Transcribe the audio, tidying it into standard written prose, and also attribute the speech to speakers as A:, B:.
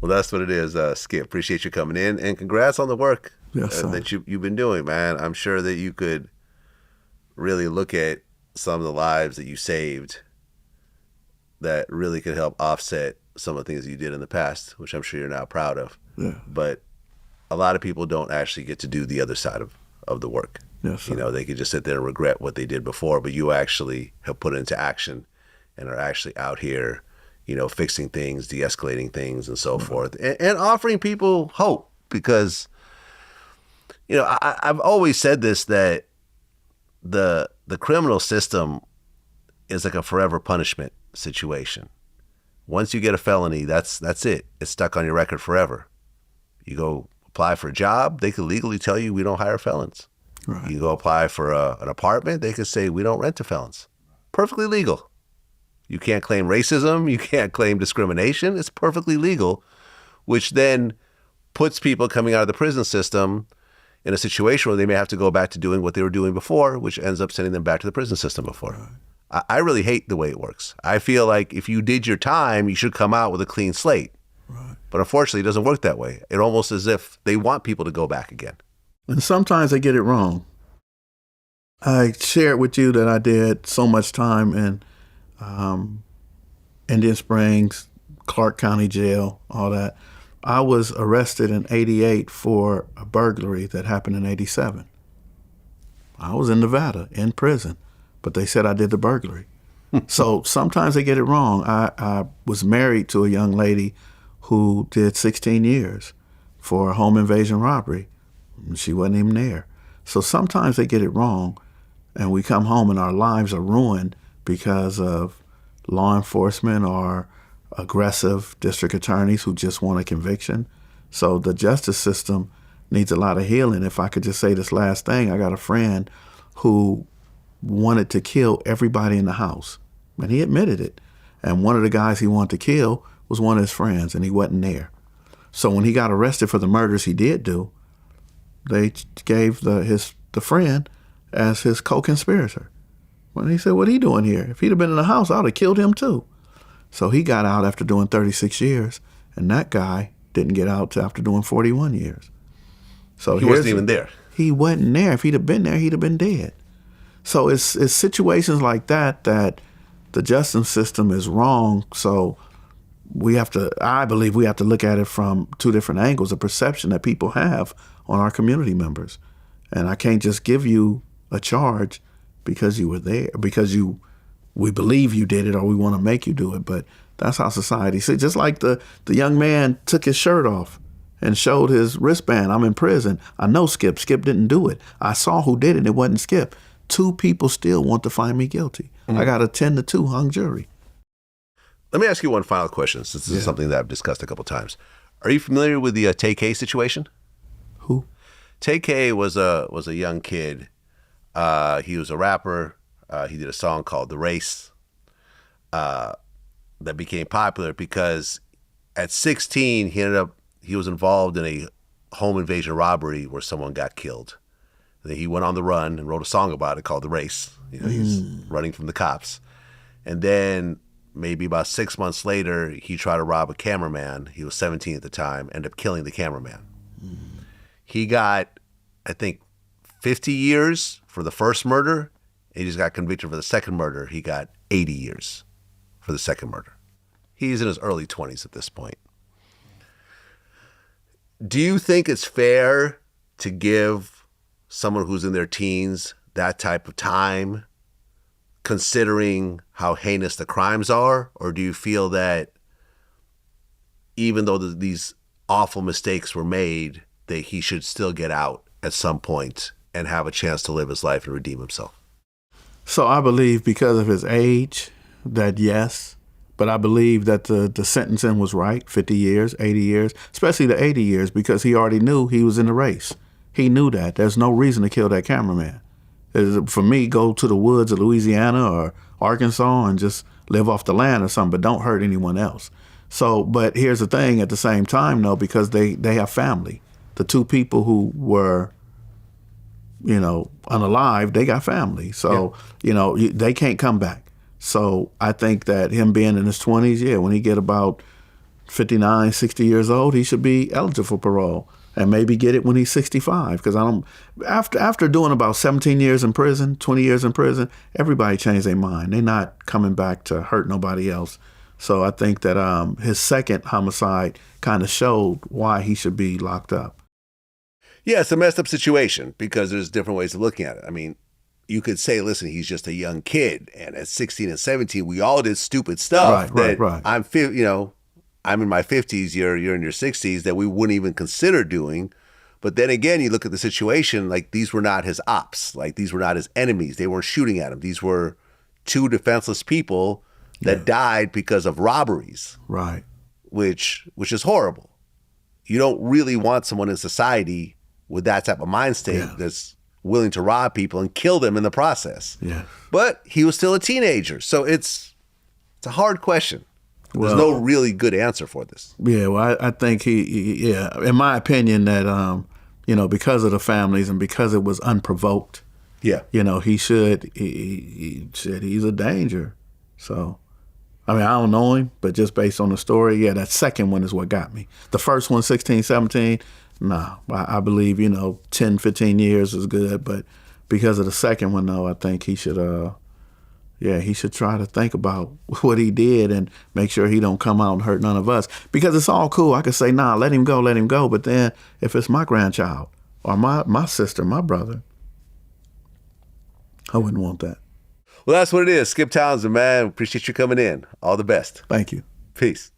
A: Well, that's what it is, Skipp. Appreciate you coming in, and congrats on the work that you've been doing, man. I'm sure that you could really look at some of the lives that you saved that really could help offset some of the things you did in the past, which I'm sure you're now proud of.
B: Yeah.
A: But a lot of people don't actually get to do the other side of the work.
B: Yes, sir.
A: You know, they could just sit there and regret what they did before, but you actually have put it into action and are actually out here, you know, fixing things, de-escalating things and so forth, and offering people hope. Because, you know, I've always said this, that the criminal system is like a forever punishment situation. Once you get a felony, that's it. It's stuck on your record forever. You go apply for a job, they could legally tell you we don't hire felons.
B: Right.
A: You go apply for an apartment, they could say we don't rent to felons. Perfectly legal. You can't claim racism, you can't claim discrimination. It's perfectly legal, which then puts people coming out of the prison system in a situation where they may have to go back to doing what they were doing before, which ends up sending them back to the prison system before. Right. I really hate the way it works. I feel like if you did your time, you should come out with a clean slate.
B: Right.
A: But unfortunately, it doesn't work that way. It almost as if they want people to go back again.
B: And sometimes they get it wrong. I shared with you that I did so much time in Indian Springs, Clark County Jail, all that. I was arrested in '88 for a burglary that happened in '87. I was in Nevada, in prison, but they said I did the burglary. So sometimes they get it wrong. I was married to a young lady who did 16 years for a home invasion robbery. She wasn't even there. So sometimes they get it wrong, and we come home and our lives are ruined because of law enforcement or aggressive district attorneys who just want a conviction. So the justice system needs a lot of healing. If I could just say this last thing, I got a friend who wanted to kill everybody in the house, and he admitted it. And one of the guys he wanted to kill was one of his friends, and he wasn't there. So when he got arrested for the murders he did do, they gave the friend as his co-conspirator. When he said, what he doing here? If he'd have been in the house, I would have killed him too. So he got out after doing 36 years, and that guy didn't get out till after doing 41 years. So
A: he wasn't even there.
B: He wasn't there. If he'd have been there, he'd have been dead. So it's situations like that the justice system is wrong. So I believe we have to look at it from two different angles, the perception that people have on our community members. And I can't just give you a charge because you were there, because we believe you did it or we want to make you do it. But that's how society sees. Just like the young man took his shirt off and showed his wristband. I'm in prison. I know Skipp. Skipp didn't do it. I saw who did it, and it wasn't Skipp. Two people still want to find me guilty. Mm-hmm. I got a 10-2 hung jury.
A: Let me ask you one final question, since this is something that I've discussed a couple times. Are you familiar with the Tay-K situation?
B: Who?
A: Tay-K was a young kid. He was a rapper. He did a song called "The Race" that became popular because at 16 he was involved in a home invasion robbery where someone got killed. And he went on the run and wrote a song about it called "The Race." You know, he's running from the cops. And then maybe about 6 months later, he tried to rob a cameraman. He was 17 at the time, ended up killing the cameraman. He got, I think, 50 years for the first murder. He just got convicted for the second murder. He got 80 years for the second murder. He's in his early 20s at this point. Do you think it's fair to give someone who's in their teens that type of time, considering how heinous the crimes are? Or do you feel that even though these awful mistakes were made, that he should still get out at some point and have a chance to live his life and redeem himself?
B: So I believe because of his age that yes, but I believe that the sentencing was right, 50 years, 80 years, especially the 80 years, because he already knew he was in the race. He knew that. There's no reason to kill that cameraman. For me, go to the woods of Louisiana or Arkansas and just live off the land or something, but don't hurt anyone else. So, but here's the thing, at the same time, though, because they have family. The two people who were, unalive, they got family. So, they can't come back. So I think that him being in his 20s, when he get about 59, 60 years old, he should be eligible for parole and maybe get it when he's 65. Because after doing about 17 years in prison, 20 years in prison, everybody changed their mind. They're not coming back to hurt nobody else. So I think that his second homicide kind of showed why he should be locked up.
A: Yeah, it's a messed up situation because there's different ways of looking at it. I mean, you could say, listen, he's just a young kid, and at 16 and 17, we all did stupid stuff.
B: Right.
A: I'm in my 50s, you're in your 60s, that we wouldn't even consider doing. But then again, you look at the situation, like these were not his ops, like these were not his enemies. They weren't shooting at him. These were two defenseless people that died because of robberies.
B: Right.
A: Which is horrible. You don't really want someone in society with that type of mind state that's willing to rob people and kill them in the process.
B: Yeah.
A: But he was still a teenager. So it's a hard question. There's no really good answer for this.
B: Yeah, well, I think in my opinion, that, because of the families and because it was unprovoked, he's a danger. So, I mean, I don't know him, but just based on the story, that second one is what got me. The first one, 16, 17, no, I believe, 10, 15 years is good. But because of the second one, though, I think he should, he should try to think about what he did and make sure he don't come out and hurt none of us. Because it's all cool. I could say, nah, let him go. But then if it's my grandchild or my sister, my brother, I wouldn't want that.
A: Well, that's what it is. Skipp Townsend, man. Appreciate you coming in. All the best.
B: Thank you.
A: Peace.